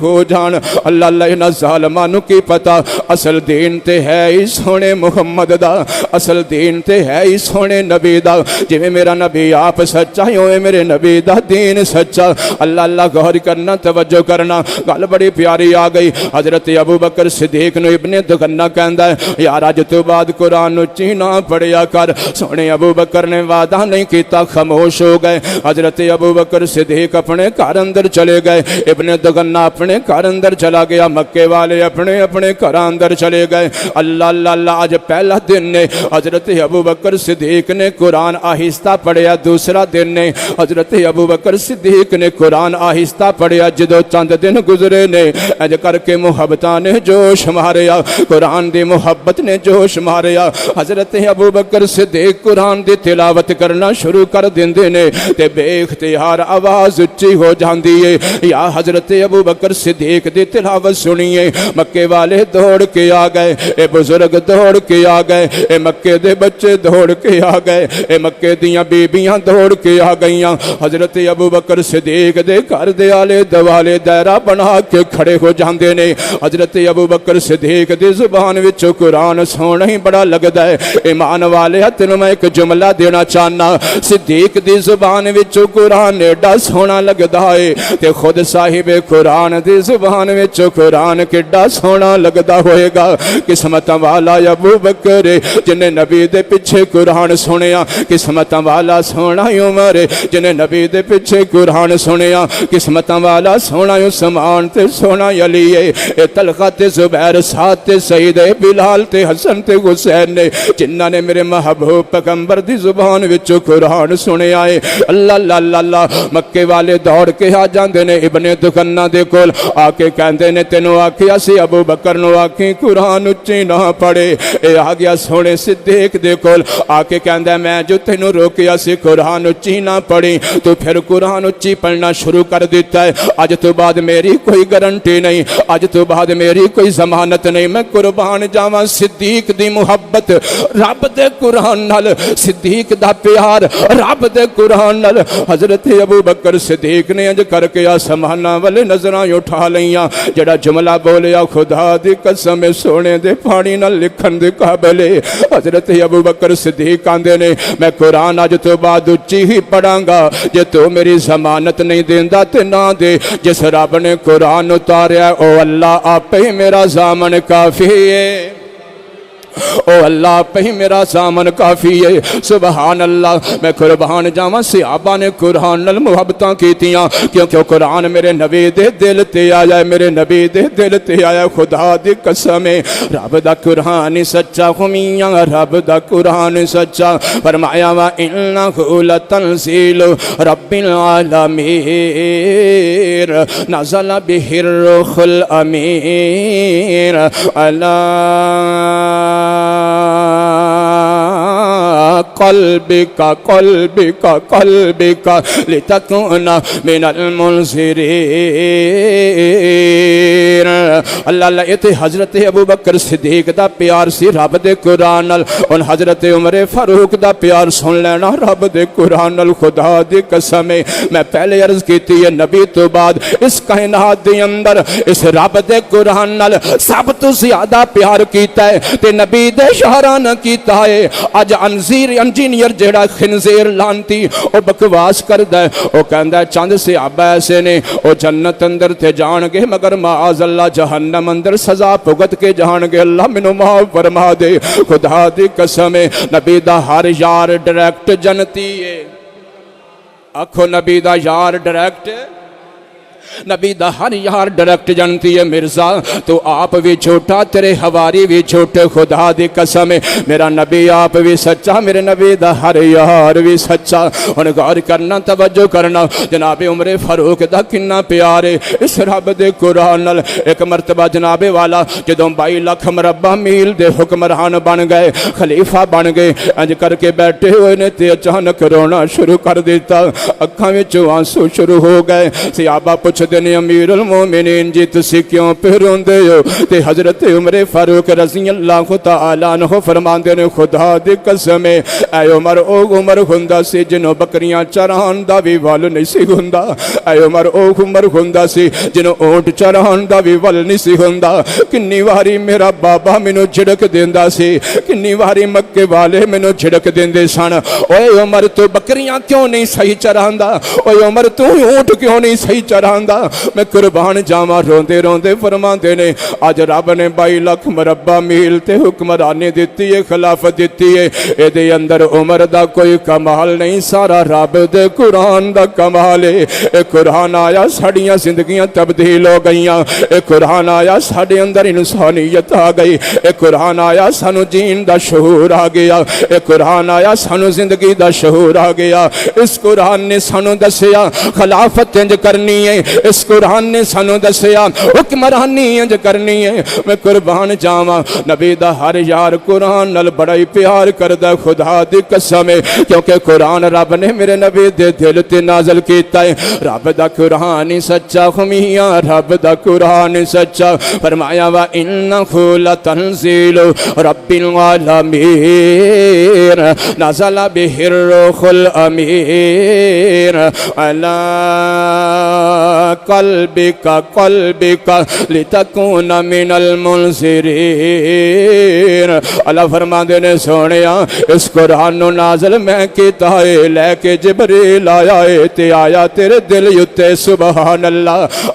ہو جان اللہ اللہ انہاں ظالماں نوں کی پتا اصل دین تے ہے ہی سونے محمد دا اصل دین تے ہے ہی سونے نبی دا جویں میرا نبی آپ سچا ہوئے میرے نبی دا دین سچا اللہ اللہ غور کرنا توجہ کرنا گل بڑی پیاری آ گئی حضرت ابو بکر صدیق نو ابن دغنہ کہندا ہے یار اج تو بعد قرآن اچھی نہ پڑھیا کر سونے ابو بکر نے وعدہ نہیں کیتا خاموش ہو گئے حضرت ابو بکر صدیق اپنے گھر اندر چلے گئے ابن دغنہ اپنے گھر اندر چلا گیا مکے والے اپنے اپنے گھر اندر چلے گئے اللہ اللہ اللہ آج پہلا دن نے حضرت ابو بکر صدیق نے قرآن آہستہ پڑھیا دوسرا دن نے حضرت ابو بکر صدیق نے قرآن آہستہ پڑھیا جدو چند دن گزرے نے اج کر کے محبتاں نے جوش ماریا قرآن دی محبت نے جوش ماریا حضرت ابو بکر صدیق قرآن دی تلاوت کرنا شروع کر دیندے نے تے بے اختیار آواز اچھی ہو جاندی ہے یا حضرت ابو بکر صدیق دی تلاوت سنیے مکے والے دوڑ کے آ گئے اے بزرگ دوڑ کے آ گئے اے مکے دے بچے دوڑ کے آ گئے اے مکے دیاں بیبیاں دوڑ کے آ گئیاں حضرت ابو بکر صدیق دے گھر دے آلے دوالے دائرہ بنا کے کھڑے ہو جاندے نے حضرت ابو بکر صدیق دی زبان وچوں قرآن سونا ہی بڑا لگدا ہے ایمان والے تینوں میں ایک جملہ دینا چاہنا صدیق دی زبان وچوں قرآن ایڈا سونا لگدا ہے تے خود صاحب قرآن دی زبان وچوں قرآن کیڈا سونا لگدا ہوئے گا قسمت والا ابو بکر جنہیں نبی دے پیچھے قرآن سنیا قسمت والا سونا عمر جنہیں نبی دے پیچھے قرآن سنیا قسمت والا سونا عثمان تے سونا علی اے طلحہ تے زبیر سعد تے سعید بلال تے حسن تے حسین نے جنہاں نے میرے محبوب پیغمبر دی زبان وچوں قرآن سنیا ہے اللہ اللہ اللہ اللہ مکے والے دوڑ کے آ جاندے نے ابن دغنہ دے کول آ کے کہندے نے تینوں آکھیا سی ابو بکر نو آکھی قرآن اچھی نہ پڑھے اے آ گیا سونے صدیق دے کول آ کے کہندا میں جو تینوں روکیا سی قرآن اچھی نہ پڑھی تو پھر قرآن اچھی پڑھنا شروع کر دیتا ہے اج تو بعد میری کوئی گارنٹی نہیں اج تو بعد میری کوئی ضمانت نہیں میں قربان جاواں صدیق دی محبت رب دے قرآن نال صدیق دا پیار رب دے قرآن نال حضرت ابو بکر صدیق نے انج کر کے آسماناں والے نظراں اٹھا لئیاں جڑا جملہ بولیا خدا دی قسم سونے دے پانی نال لکھن دے قابل حضرت ابو بکر صدیق آندے نے میں قرآن اج تو بعد اچھی ہی پڑھاں گا جے تو میری ضمانت نہیں دیندا تے نہ دے جس رب نے قرآن اتاریا او اللہ آپ ہی میرا ضامن کافی ہے او اللہ پہ میرا سامان کافی ہے سبحان اللہ میں قربان جاواں صحابہ نے قرآن نال محبتاں کیتیاں کیونکہ قرآن میرے نبی دے دل تے آیا ہے میرے نبی دے دل تے آیا خدا دی قسم رب دا قرآن سچا میاں رب دا قرآن سچا فرمایا وا انہ لتنزیل رب العالمین نزل بہ الروح الامین قلبك قلبك قلبك لتكون من المنذرين اللہ اللہ یہ تے حضرت ابو بکر صدیق دا پیار سی رب دے قرآن نال ان حضرت عمر فاروق دا پیار سن لینا رب دے قرآن نال خدا دی قسم میں پہلے عرض کیتی ہے نبی تو بعد اس کائنات دے اندر اس رب دے قرآن نال سب تو زیادہ پیار کیتا ہے تے نبی دے شہرہ نہ کیتا ہے اج انجینئر جیڑا خنزیر لانتی او بکواس کردہ ہے او کہندہ ہے چند صحابہ ایسے نے او جنت اندر تے جان گے مگر معاذ اللہ جہنم اندر سزا پگت کے جان گے اللہ منو معاف فرما دے خدا دی قسم نبی دا ہر یار ڈائریکٹ جنتی ہے آکھو نبی دا یار ڈائریکٹ نبی دا ہر یار ڈائریکٹ جانتی ہے مرزا تو آپ بھی جھوٹا تیرے حواری بھی جھوٹے خدا دی قسم میرا نبی آپ بھی سچا میرے نبی دا ہر یار بھی سچا ان غور کرنا توجہ کرنا جناب عمر فاروق دا کنا پیارے اس رب دے قرآن نال ایک مرتبہ جناب والا جدوں 22 لاکھ مربع میل دے حکمران بن گئے خلیفہ بن گئے انج کر کے بیٹھے ہوئے نے تے اچانک رونا شروع کر دیتا اکھاں وچوں آنسو شروع ہو گئے صحابہ پوچھ ਪੁੱਛਦੇ ਨੇ ਅਮੀਰ ਉਲ ਮੋਮਿਨੀਨ ਜੀ ਤੁਸੀਂ ਕਿਉਂ ਪੇ ਰੋਂਦੇ ਹੋ ਤੇ ਹਜ਼ਰਤ ਉਮਰ ਫਾਰੂਕ ਰਜ਼ੀ ਅੱਲਾਹੁ ਤਾਲਾ ਅਨਹੁ ਫਰਮਾਉਂਦੇ ਨੇ ਖੁਦਾ ਦੀ ਕਸਮ ਹੈ ਐ ਉਮਰ ਉਹ ਉਮਰ ਹੁੰਦਾ ਸੀ ਜਿਹਨੂੰ ਬੱਕਰੀਆਂ ਚਰਾਉਣ ਦਾ ਵੀ ਵੱਲ ਨਹੀਂ ਸੀ ਹੁੰਦਾ ਐ ਉਮਰ ਉਹ ਉਮਰ ਹੁੰਦਾ ਸੀ ਜਿਹਨੂੰ ਊਂਟ ਚਰਾਉਣ ਦਾ ਵੀ ਵੱਲ ਨਹੀਂ ਸੀ ਹੁੰਦਾ ਕਿੰਨੀ ਵਾਰੀ ਮੇਰਾ ਬਾਬਾ ਮੈਨੂੰ ਝਿੜਕ ਦਿੰਦਾ ਸੀ ਕਿੰਨੀ ਵਾਰੀ ਮੱਕੇ ਵਾਲੇ ਮੈਨੂੰ ਝਿੜਕ ਦਿੰਦੇ ਸਨ ਓਏ ਉਮਰ ਤੂੰ ਬੱਕਰੀਆਂ ਕਿਉਂ ਨਹੀਂ ਸਹੀ ਚਰਾਉਂਦਾ ਓਏ ਉਮਰ ਤੂੰ ਊਂਟ ਕਿਉਂ ਨਹੀਂ ਸਹੀ ਚਰਾਉਂਦਾ ਮੈਂ ਕੁਰਬਾਨ ਜਾਵਾਂ ਰੋਂਦੇ ਰੋਂਦੇ ਫਰਮਾਉਂਦੇ ਨੇ ਅੱਜ ਰੱਬ ਨੇ 22 ਲੱਖ ਮਰਬਾ ਮੀਲ ਤੇ ਹੁਕਮਰਾਨੀ ਦਿੱਤੀ ਹੈ ਖਿਲਾਫਤ ਦਿੱਤੀ ਹੈ ਇਹਦੇ ਅੰਦਰ ਉਮਰ ਦਾ ਕੋਈ ਕਮਾਲ ਨਹੀਂ ਸਾਰਾ ਰੱਬ ਦੇ ਕੁਰਾਨ ਦਾ ਕਮਾਲ ਹੈ ਇਹ ਕੁਰਾਨ ਆਇਆ ਸਾਡੀਆਂ ਜ਼ਿੰਦਗੀਆਂ ਤਬਦੀਲ ਹੋ ਗਈਆਂ ਇਹ ਕੁਰਾਨ ਆਇਆ ਸਾਡੇ ਅੰਦਰ ਇਨਸਾਨੀਅਤ ਆ ਗਈ ਇਹ ਕੁਰਾਨ ਆਇਆ ਸਾਨੂੰ ਜੀਣ ਦਾ ਸ਼ਹੂਰ ਆ ਗਿਆ ਇਹ ਕੁਰਾਨ ਆਇਆ ਸਾਨੂੰ ਜ਼ਿੰਦਗੀ ਦਾ ਸ਼ਹੂਰ ਆ ਗਿਆ ਇਸ ਕੁਰਾਨ ਨੇ ਸਾਨੂੰ ਦੱਸਿਆ ਖਿਲਾਫਤ ਇੰਜ ਕਰਨੀ ਹੈ ਇਸ ਕੁਰਾਨ ਨੇ ਸਾਨੂੰ ਦੱਸਿਆ ਹੁਕਮਰਾਨੀ ਇੰਜ ਕਰਨੀ ਹੈ ਮੈਂ ਕੁਰਬਾਨ ਜਾਵਾਂ ਨਬੀ ਦਾ ਹਰ ਯਾਰ ਕੁਰਾਨ ਨਾਲ ਬੜਾ ਹੀ ਪਿਆਰ ਕਰਦਾ ਖੁਦਾ ਦੀ ਕਸਮ ਹੈ ਕਿਉਂਕਿ ਕੁਰਾਨ ਰੱਬ ਨੇ ਮੇਰੇ ਨਬੀ ਦੇ ਦਿਲ ਤੇ ਨਾਜ਼ਲ ਕੀਤਾ ਹੈ ਰੱਬ ਦਾ ਕੁਰਾਨ ਹੀ ਸੱਚਾ ਖਮੀਆਂ ਰੱਬ ਦਾ ਕੁਰਾਨ ਹੀ ਸੱਚਾ ਫਰਮਾਇਆ ਵਾ ਇਨਹੁ ਲਤਨਜ਼ੀਲ ਰੱਬਿਲ ਆਲਮੀਨ ਨਜ਼ਲ ਬਿਹਿਰ ਰੂਹੁਲ ਅਮੀਨ ਅਲਾ ਕਲਬਿਕਾ ਲਿਤਕੂਨ ਮਿਨਲ ਮੁਨਜ਼ਿਰੀਨ ਅੱਲਾ ਫਰਮਾਉਂਦੇ ਨੇ ਸੋਹਣਿਆ ਇਸ ਕੁਰਾਨ ਨੂੰ ਨਾਜ਼ਲ ਮੈਂ ਕੀਤਾ ਹੈ ਲੈ ਕੇ ਜਿਬਰੀਲ ਆਇਆ ਹੈ ਤੇ ਆਇਆ ਤੇਰੇ ਦਿਲ ਉੱਤੇ ਸੁਭਾਨ ਅੱਲਾ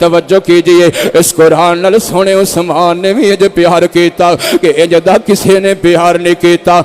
ਤਵੱਜੋ ਕੀਜੀਏ ਇਸ ਕੁਰਾਨ ਨਾਲ ਸੋਹਣੇ ਉਸਮਾਨ ਨੇ ਵੀ ਇੰਜ ਪਿਆਰ ਕੀਤਾ ਕਿ ਇੰਜ ਦਾ ਕਿਸੇ ਨੇ ਪਿਆਰ ਨਹੀਂ ਕੀਤਾ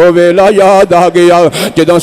او ویلا یاد آ گیا جدوں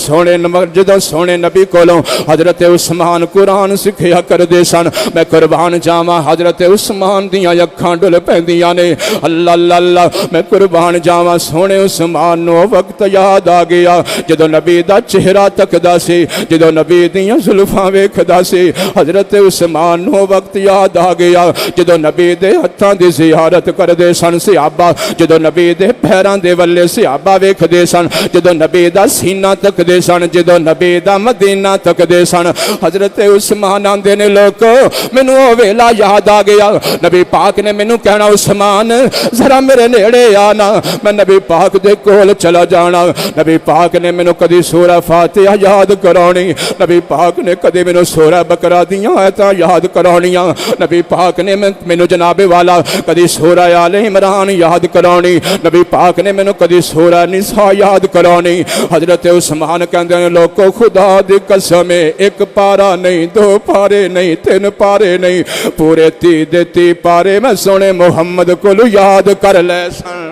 سونے نبی کولوں حضرت عثمان قرآن سکھیا کردے سن. میں قربان جاواں حضرت عثمان دیاں اکھاں ڈل پیندیاں نے. اللہ اللہ اللہ میں قربان جاواں سونے عثمان نو وقت یاد آ گیا جدوں نبی دا چہرہ تکدا سی, جدوں نبی دیاں زلفاں ویکھدا سی. حضرت عثمان نو وقت یاد آ گیا جدوں نبی دے ہتھاں دی زیارت کردے سن صحابہ, جدوں نبی دے پیراں دے ولے صحابہ ویکھدے سن, جدوں نبی دا سینہ تکدے سن, جدوں نبی دا مدینہ تکدے سن. حضرت عثمان آندے نے لوکو مینوں او ویلا یاد آ گیا. نبی پاک نے مینوں کہنا عثمان ذرا میرے نیڑے آنا, میں نبی پاک دے کول چلا جانا. نبی پاک نے مینوں کدی سورہ فاتحہ یاد کرانی, نبی پاک نے کدی مینوں سورہ بقرہ دیاں آیتاں یاد کرانیاں, نبی پاک نے مینوں جناب والا کدی سورہ آل عمران یاد کرانی, نبی پاک نے مینوں کدی سورہ نساء یاد کرانی. حضرت عثمان کہندے نے لوکو خدا دی قسم ایک پارا نہیں, دو پارے نہیں, تین پارے نہیں, پورے 30 پارے میں سونے محمد کو یاد کر لے سن.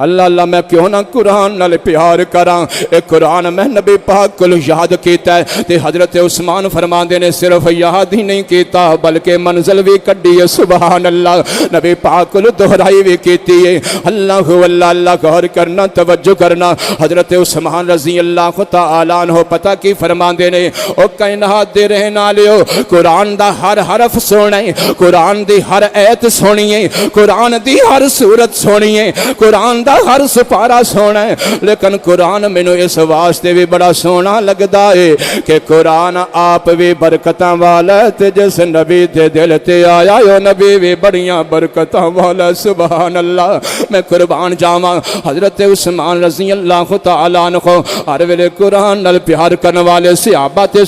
اللہ اللہ میں کیوں نہ قرآن نال پیار کراں. اے قرآن میں نبی پاک کو یاد کیتا ہے تے حضرت عثمان فرماندے نے صرف یاد ہی نہیں کیتا بلکہ منزل بھی کڈی ہے. سبحان اللہ, نبی پاک کو دہرائی بھی کیتی ہے. اللہ اللہ اللہ غور کرنا, توجہ کرنا. حضرت عثمان رضی اللہ تعالی عنہ پتہ کی فرماندے نے او کائنات دے رہن والےو قرآن دا ہر حرف سونا ہے, قرآن دی ہر ایت سونی ہے, قرآن دی ہر سورت سونی ہے, قرآن ہر سپارہ سونا ہے. لیکن قرآن مینوں اس واسطے بھی بڑا سونا لگدا ہے کہ قرآن آپ بھی برکتاں والا تے جس نبی دے دل تے آیا او نبی بھی بڑیاں برکتاں والا. سبحان اللہ, میں قربان جاواں حضرت عثمان رضی اللہ تعالی عنہ ہر ویلے قرآن نال پیار کرنے والے صحابہ تے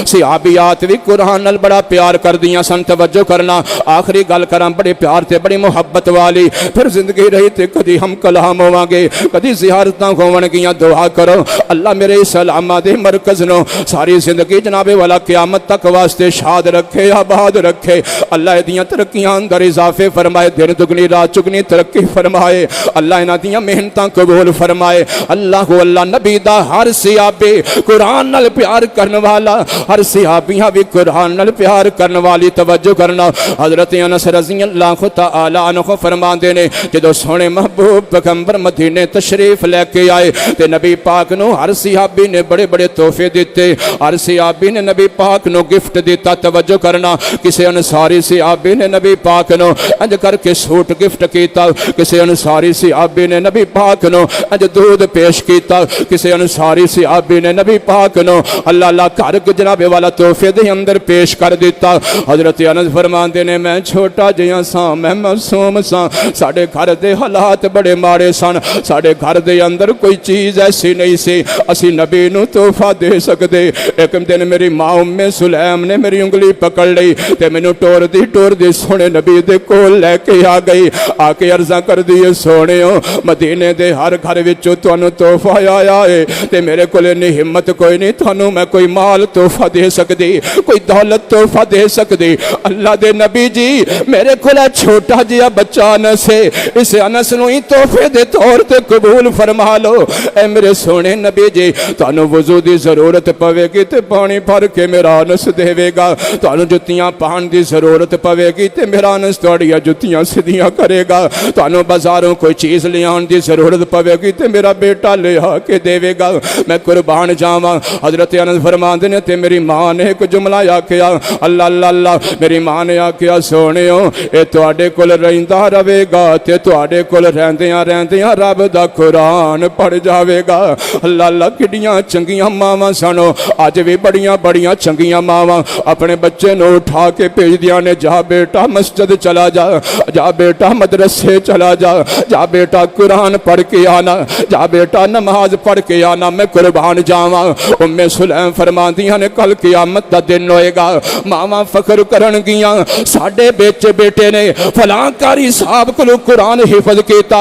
صحابیات بھی قرآن نال بڑا پیار کردیاں سن. توجہ کرنا, آخری گل کراں بڑے پیار تے بڑی محبت والی. پھر زندگی رہی تے کدی ہم کلام ہوواں گے, کدی زیارتاں ہون گیاں. دعا کرو اللہ میرے اس علامہ دے مرکز نو ساری زندگی جناب والا قیامت تک واسطے شاد رکھے, آباد رکھے. اللہ دیاں ترقیاں اندر اضافے فرمائے, دن دگنی رات چگنی ترقی فرمائے. اللہ انہاں دیاں محنتاں قبول فرمائے. اللہ اللہ نبی دا ہر صحابی قرآن نال پیار کرن والا, ہر صحابیاں بھی قرآن نال پیار کرن والی. توجہ کرنا, حضرت انس رضی اللہ تعالی عنہ فرماندے نے جدوں سونے محبوب پیغمبر مدینے تشریف لے کے آئے تے نبی پاک نو ہر صحابی نے بڑے بڑے تحفے دیتے, ہر صحابی نے نبی پاک نو گفٹ دیتا. توجہ کرنا, کسی انصاری صحابی نے نبی پاک نو انج کر کے سوٹ گفٹ کیتا, کسی انصاری صحابی نے نبی پاک نو انج دودھ پیش کیتا, کسی انصاری صحابی نے نبی پاک نو اللہ اللہ گھر جناب والا تحفے دے اندر پیش کر دیتا. حضرت انس فرماندے نے میں چھوٹا جہاں سا, میں معصوم سا, ساڈے گھر دے حالات بڑے ماڑے سن, ساڈے گھر دے اندر کوئی چیز ایسی نہیں سی اسی نبی نو تحفہ دے سکدے. ایک دن میری ماں ام سلیم نے میری انگلی پکڑ لئی تے مینوں ٹور دی سونے نبی دے کول لے کے آ گئی. آ کے عرضاں کر دی سونےو مدینے دے ہر گھر وچوں تانوں تحفہ آیا ہے تے میرے کول نہیں ہمت کوئی نہیں, تانوں میں کوئی مال تحفہ دے سکدی, کوئی دولت تحفہ دے سکدی. اللہ دے نبی جی میرے کول چھوٹا جہا بچہ انس ہے, اس انس نو ہی تحفے دے طور تے قبول فرما لو. اے میرے سونے نبی جی تانوں وضو دی ضرورت پوے گی تے پانی بھر کے میرا انس دے گا, تانوں جتیاں پہن دی ضرورت پوے گی تے میرا انس تہاڈیاں جتیاں سیدھیاں کرے گا, تانوں بازاروں کوئی چیز لیاون دی ضرورت پوے گی تے میرا بیٹا لے آ کے دے گا. میں قربان جاواں. حضرت انس فرماندے نے تے میری ماں نے ایک جملہ آکھیا, اللہ اللہ اللہ, میری ماں نے آکھیا سونےو اے تہاڈے کول رہندا رہے گا تے تہاڈے کول رہندیاں رب دا قرآن پڑھ جاوے گا. اللہ اللہ کڈیاں چنگیاں ماواں سنو, اج بھی بڑیاں چنگیاں ماواں اپنے بچے نو اٹھا کے بھیج دیاں نے, جا بیٹا مسجد چلا جا, جا بیٹا مدرسے چلا جا, جا بیٹا قرآن پڑھ کے آنا, جا بیٹا نماز پڑھ کے آنا. میں قربان جاواں. ام سلیم فرماندیاں نے کل قیامت دا دن ہوئے گا, ماواں فخر کرن گیاں ساڈے بیٹے نے فلاں قاری صاحب کو قرآن حفظ کیتا,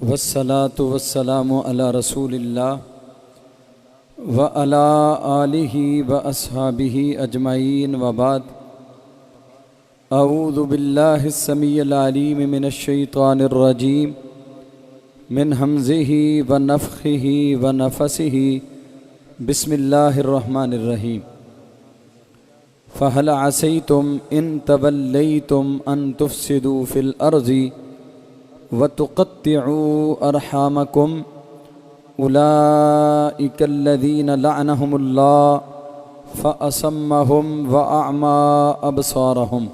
والصلاة والسلام على رسول الله وعلى آله وأصحابه أجمعين وبعد أعوذ بالله السميع العليم من الشيطان الرجيم من همزه ونفخه ونفسه بسم الله الرحمن الرحيم فهل عسيتم إن توليتم أن تفسدوا في الأرض وتقطعوا أرحامكم أولئك الذين لعنهم الله فأصمهم وأعمى أبصارهم۔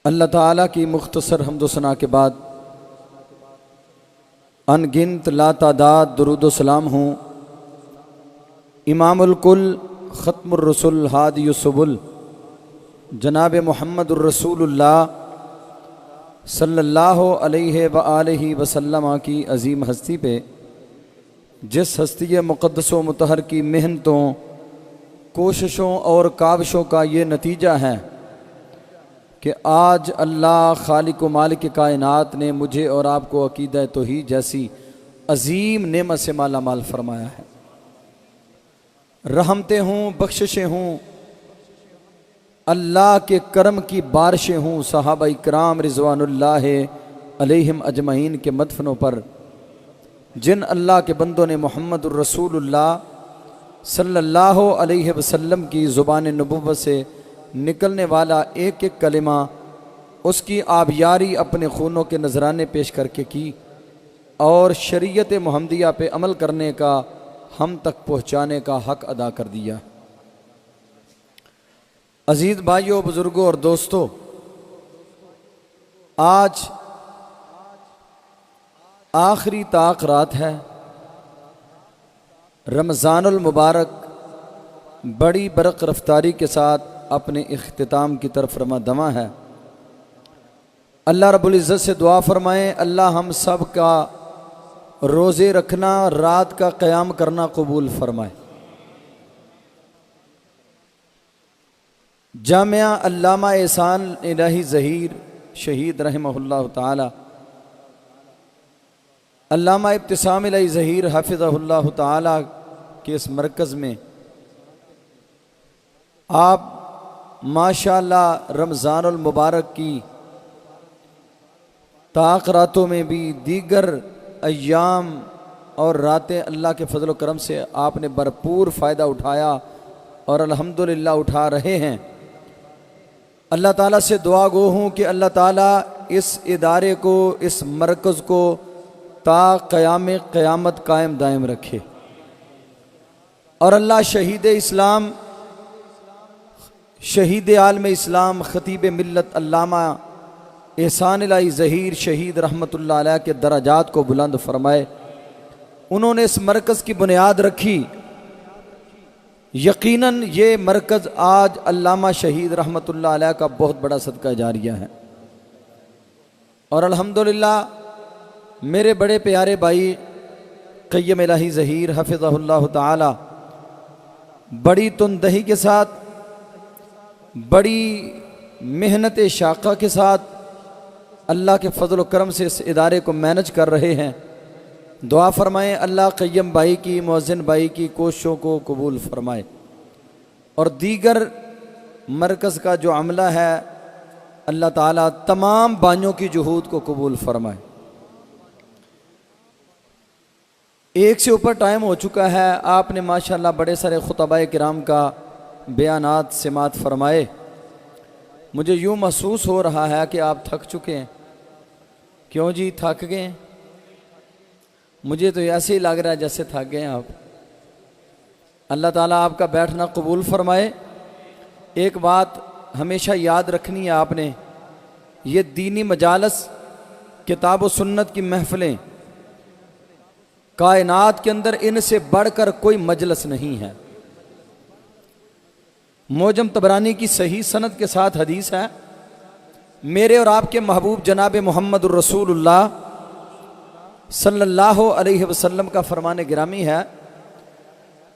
اللہ تعالیٰ کی مختصر حمد و ثنا کے بعد ان گنت لا تعداد درود و سلام ہوں امام الکل ختم الرسل ہادی السبل جناب محمد الرسول اللہ صلی اللہ علیہ وآلہ وسلم کی عظیم ہستی پہ، جس ہستی مقدس و مطہر کی محنتوں، کوششوں اور کاوشوں کا یہ نتیجہ ہے کہ آج اللہ خالق و مالک کائنات نے مجھے اور آپ کو عقیدہ توحید جیسی عظیم نعمت سے مالا مال فرمایا ہے۔ رحمتیں ہوں، بخششیں ہوں، اللہ کے کرم کی بارشیں ہوں صحابہ کرام رضوان اللہ علیہم اجمعین کے مدفنوں پر، جن اللہ کے بندوں نے محمد الرسول اللہ صلی اللہ علیہ وسلم کی زبان نبوت سے نکلنے والا ایک ایک کلمہ، اس کی آبیاری اپنے خونوں کے نذرانے پیش کر کے کی اور شریعت محمدیہ پہ عمل کرنے کا، ہم تک پہنچانے کا حق ادا کر دیا۔ عزیز بھائیوں، بزرگوں اور دوستوں، آج آخری طاق رات ہے، رمضان المبارک بڑی برق رفتاری کے ساتھ اپنے اختتام کی طرف رواں دواں ہے۔ اللہ رب العزت سے دعا فرمائیں اللہ ہم سب کا روزے رکھنا، رات کا قیام کرنا قبول فرمائے۔ جامعہ علامہ احسان الہی ظہیر شہید رحمہ اللہ تعالی، علامہ ابتسام الہی ظہیر حفظہ اللہ تعالی کے اس مرکز میں آپ ماشاءاللہ رمضان المبارک کی طاق راتوں میں بھی دیگر ایام اور راتیں اللہ کے فضل و کرم سے آپ نے بھرپور فائدہ اٹھایا اور الحمدللہ اٹھا رہے ہیں۔ اللہ تعالیٰ سے دعا گو ہوں کہ اللہ تعالیٰ اس ادارے کو، اس مرکز کو تا قیام قیامت قائم دائم رکھے، اور اللہ شہید اسلام، شہید عالم اسلام، خطیب ملت علامہ احسان الہی ظہیر شہید رحمۃ اللہ علیہ کے درجات کو بلند فرمائے۔ انہوں نے اس مرکز کی بنیاد رکھی، یقیناً یہ مرکز آج علامہ شہید رحمۃ اللہ علیہ کا بہت بڑا صدقہ جاریہ ہے، اور الحمدللہ میرے بڑے پیارے بھائی قیم الہی ظہیر حفظہ اللہ تعالی بڑی تندہی کے ساتھ، بڑی محنت شاقہ کے ساتھ اللہ کے فضل و کرم سے اس ادارے کو مینج کر رہے ہیں۔ دعا فرمائیں اللہ قیم بھائی کی، مؤذن بھائی کی کوششوں کو قبول فرمائے، اور دیگر مرکز کا جو عملہ ہے اللہ تعالیٰ تمام بانیوں کی جہود کو قبول فرمائے۔ ایک سے اوپر ٹائم ہو چکا ہے، آپ نے ماشاءاللہ بڑے سارے خطباء کرام کا بیانات سماعت فرمائے۔ مجھے یوں محسوس ہو رہا ہے کہ آپ تھک چکے ہیں۔ کیوں جی تھک گئے ہیں؟ مجھے تو ایسے ہی لگ رہا ہے جیسے تھک گئے ہیں آپ۔ اللہ تعالیٰ آپ کا بیٹھنا قبول فرمائے۔ ایک بات ہمیشہ یاد رکھنی ہے آپ نے، یہ دینی مجالس، کتاب و سنت کی محفلیں، کائنات کے اندر ان سے بڑھ کر کوئی مجلس نہیں ہے۔ معجم طبرانی کی صحیح سند کے ساتھ حدیث ہے، میرے اور آپ کے محبوب جناب محمد الرسول اللہ صلی اللہ علیہ وسلم کا فرمان گرامی ہے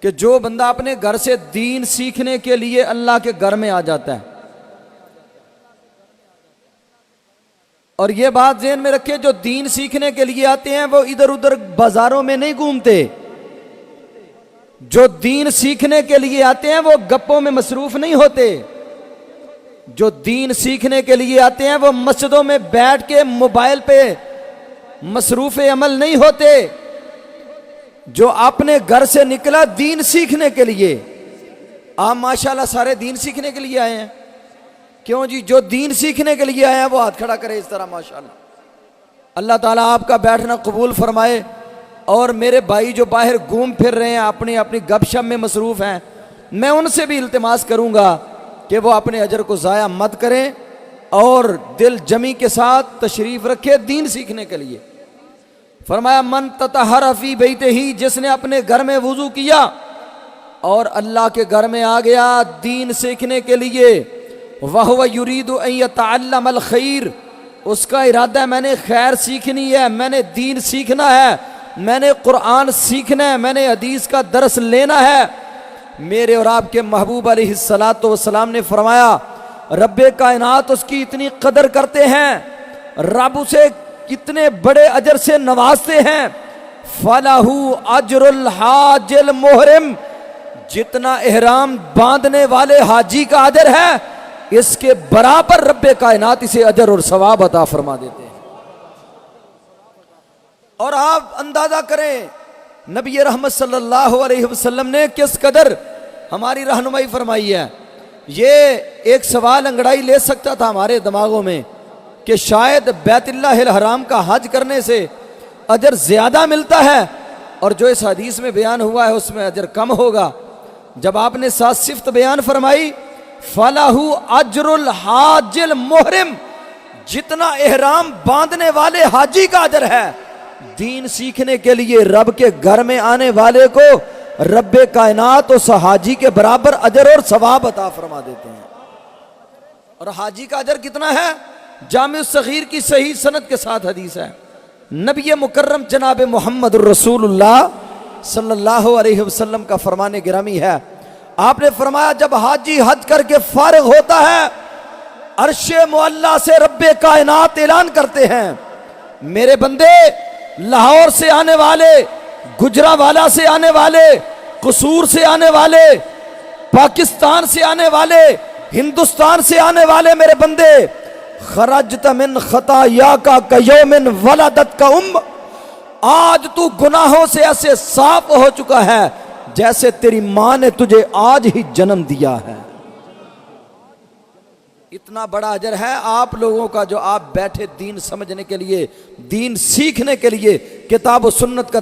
کہ جو بندہ اپنے گھر سے دین سیکھنے کے لیے اللہ کے گھر میں آ جاتا ہے، اور یہ بات ذہن میں رکھے، جو دین سیکھنے کے لیے آتے ہیں وہ ادھر ادھر بازاروں میں نہیں گھومتے، جو دین سیکھنے کے لیے آتے ہیں وہ گپوں میں مصروف نہیں ہوتے، جو دین سیکھنے کے لیے آتے ہیں وہ مسجدوں میں بیٹھ کے موبائل پہ مصروف عمل نہیں ہوتے، جو اپنے گھر سے نکلا دین سیکھنے کے لیے۔ آپ ماشاءاللہ سارے دین سیکھنے کے لیے آئے ہیں، کیوں جی؟ جو دین سیکھنے کے لیے آئے ہیں وہ ہاتھ کھڑا کرے اس طرح ماشاءاللہ۔ اللہ تعالیٰ آپ کا بیٹھنا قبول فرمائے، اور میرے بھائی جو باہر گھوم پھر رہے ہیں اپنی اپنی گپ شپ میں مصروف ہیں، میں ان سے بھی التماس کروں گا کہ وہ اپنے اجر کو ضائع مت کریں اور دل جمی کے ساتھ تشریف رکھے دین سیکھنے کے لیے۔ فرمایا من تطہر فی بیتہ، جس نے اپنے گھر میں وضو کیا اور اللہ کے گھر میں آ گیا دین سیکھنے کے لیے، وَهُوَ يُرِيدُ أَن يَتَعَلَّمَ الْخَيْرَ، اس کا ارادہ ہے میں نے خیر سیکھنی ہے، میں نے دین سیکھنا ہے، میں نے قرآن سیکھنا ہے، میں نے حدیث کا درس لینا ہے۔ میرے اور آپ کے محبوب علیہ السلام نے فرمایا رب کائنات اس کی اتنی قدر کرتے ہیں، رب اسے کتنے بڑے اجر سے نوازتے ہیں، فَلَهُ أَجْرُ الْحَاجِ الْمُحْرِمِ، جتنا احرام باندھنے والے حاجی کا اجر ہے اس کے برابر رب کائنات اسے اجر اور ثواب عطا فرما دیتے ہیں۔ اور آپ اندازہ کریں نبی رحمت صلی اللہ علیہ وسلم نے کس قدر ہماری رہنمائی فرمائی ہے۔ یہ ایک سوال انگڑائی لے سکتا تھا ہمارے دماغوں میں کہ شاید بیت اللہ الحرام کا حج کرنے سے اجر زیادہ ملتا ہے اور جو اس حدیث میں بیان ہوا ہے اس میں اجر کم ہوگا۔ جب آپ نے سات صفت بیان فرمائی، فَلَهُ أَجْرُ الْحَاجِ الْمُحْرِمِ، جتنا احرام باندھنے والے حاجی کا اجر ہے، دین سیکھنے کے لیے رب کے گھر میں آنے والے کو رب کائنات اس حاجی کے برابر اجر اور ثواب عطا فرما دیتے ہیں۔ اور حاجی کا اجر کتنا ہے؟ جامع الصغیر کی صحیح سند کے ساتھ حدیث ہے، نبی مکرم جناب محمد الرسول اللہ صلی اللہ علیہ وسلم کا فرمان گرامی ہے، آپ نے فرمایا جب حاجی حج کر کے فارغ ہوتا ہے عرش معلیٰ سے رب کائنات اعلان کرتے ہیں میرے بندے لاہور سے آنے والے، گجرانوالہ سے آنے والے، قصور سے آنے والے، پاکستان سے آنے والے، ہندوستان سے آنے والے میرے بندے، خرجت من خطایا کا یوم ولدت کا آج تو گناہوں سے ایسے صاف ہو چکا ہے جیسے تیری ماں نے تجھے آج ہی جنم دیا ہے۔ اتنا بڑا اجر ہے آپ لوگوں کا جو آپ بیٹھے دین سمجھنے کے لیے، دین سیکھنے کے لیے، کتاب و سنت کا